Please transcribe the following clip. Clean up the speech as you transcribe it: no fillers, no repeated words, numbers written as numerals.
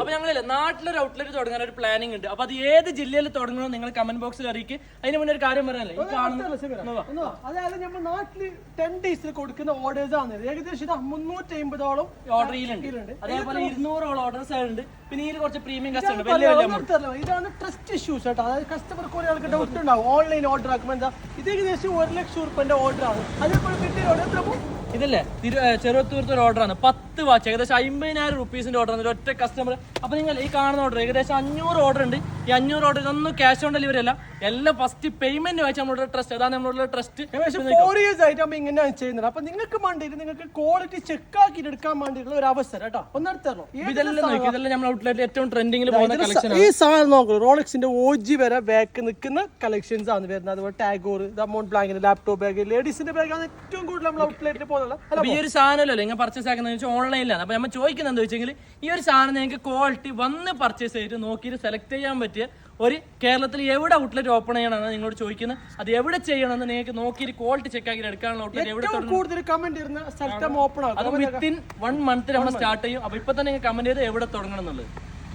അപ്പൊ ഞങ്ങളില്ല നാട്ടിലൊരു ഔട്ട്ലെറ്റ് തുടങ്ങാൻ ഒരു പ്ലാനിങ് ഉണ്ട്. അപ്പൊ അത് ഏത് ജില്ലയിൽ തുടങ്ങണമെന്ന് നിങ്ങൾ കമന്റ് ബോക്സിൽ അറിയിക്കും. അതിന് മുന്നേ ഒരു കാര്യം പറയാനല്ലേ, ഈ കാണുന്ന അതായത് നമ്മുടെ നാട്ടില് 10 days കൊടുക്കുന്ന ഓർഡേഴ്സ് ആണ്. ഏകദേശം 350ഓളം ഓർഡർ ചെയ്യുന്നുണ്ട്. അതേപോലെ 200ഓളം ഓർഡേഴ്സ് ഉണ്ട്. പിന്നെ ഇതിൽ കുറച്ച് പ്രീമിയം കസ്റ്റമർ ഇതാണ് ട്രസ്റ്റ് ഇഷ്യൂസ് കേട്ടോ. അതായത് കസ്റ്റമർ കുറെ ആൾക്ക് ഡൗട്ട് ഉണ്ടാവും ഓൺലൈൻ ഓർഡർ ആക്കുമ്പോൾ എന്താ. ഇത് ഏകദേശം 1 ലക്ഷം രൂപന്റെ ഓർഡർ ആണ്. അതേപോലെ കിട്ടിയ ഓർഡർ എത്ര പോകും? ഇതല്ലേ ചെറുവത്തൂരത്തെ ഒരു ഓർഡർ ആണ്. 10 വാച്ച് ഏകദേശം 50,000 റുപ്പീസിന്റെ ഓർഡർ ആണ് ഒറ്റ കസ്റ്റമർ. അപ്പൊ നിങ്ങൾ ഈ കാണുന്ന ഓർഡർ ഏകദേശം 500 ഓർഡർ ഉണ്ട്. ഈ 500 ഓർഡർ ഇതൊന്നും ക്യാഷ് ഓൺ ഡെലിവറി അല്ല, എല്ലാം ഫസ്റ്റ് പേയ്മെന്റ് വെച്ച് നമ്മളുടെ ട്രസ്റ്റ്. അതാണ് നമ്മളുടെ ട്രസ്റ്റ്. 4 years ആയിട്ട് നമ്മൾ ഇങ്ങനെയാണ് ചെയ്യുന്നത്. അപ്പൊ നിങ്ങൾക്ക് വേണ്ടിയിട്ട് നിങ്ങൾക്ക് ക്വാളിറ്റി ചെക്ക് ആക്കിയിട്ട് എടുക്കാൻ വേണ്ടിയിട്ടുള്ള ഒരു അവസരം കേട്ടോ. ഒന്നെടുത്തല്ലോ ഇതെല്ലാം നമ്മൾ ഔട്ട്ലെറ്റ് ഏറ്റവും ട്രെൻഡിങ്ങിൽ പോകുന്ന കളക്ഷൻ. ഈ സാധനം നോക്കൂ, റോളക്സിന്റെ OG വരെ ബാക്ക് നിൽക്കുന്ന കളക്ഷൻസ് ആണ് വരുന്നത്. അതുപോലെ ടാഗോർ, മൗണ്ട് ബ്ലാങ്കിന്റെ ലാപ്ടോപ്പ് ബാഗ്, ലേഡീസിന്റെ ബാഗ് ആണ് ഏറ്റവും കൂടുതൽ നമ്മൾ ഔട്ട്ലെറ്റിൽ പോകുന്നത്. ഈ ഒരു സാധനമല്ലോ നിങ്ങൾ പർച്ചേസ് ആക്കുന്നത് വെച്ചാൽ ഓൺലൈനിലാണ്. അപ്പൊ നമ്മൾ ചോദിക്കുന്നത് എന്താ വെച്ചെങ്കിൽ ഈ ഒരു സാധനം നിങ്ങൾക്ക് ക്വാളിറ്റി വന്ന് പർച്ചേസ് ചെയ്തിട്ട് നോക്കിയിട്ട് സെലക്ട് ചെയ്യാൻ പറ്റിയ ഒരു കേരളത്തിൽ എവിടെ ഔട്ട്ലെറ്റ് ഓപ്പൺ ചെയ്യണമെന്ന് നിങ്ങളോട് ചോദിക്കുന്നത്. അത് എവിടെ ചെയ്യണമെന്ന് നിങ്ങൾക്ക് നോക്കിയിട്ട് ക്വാളിറ്റി ചെക്ക് ആക്കി എടുക്കാനുള്ള ഔട്ട്ലെറ്റ് എവിടെ കൂടുതൽ കമന്റ് ഇരുന്ന സ്ഥലം ഓപ്പൺ ആകും. അത് വിത്തിൻ 1 month നമ്മൾ സ്റ്റാർട്ട് ചെയ്യും. അപ്പൊ ഇപ്പൊ തന്നെ നിങ്ങൾ കമന്റ് ചെയ്ത് എവിടെ തുടങ്ങണം എന്നുള്ളത്.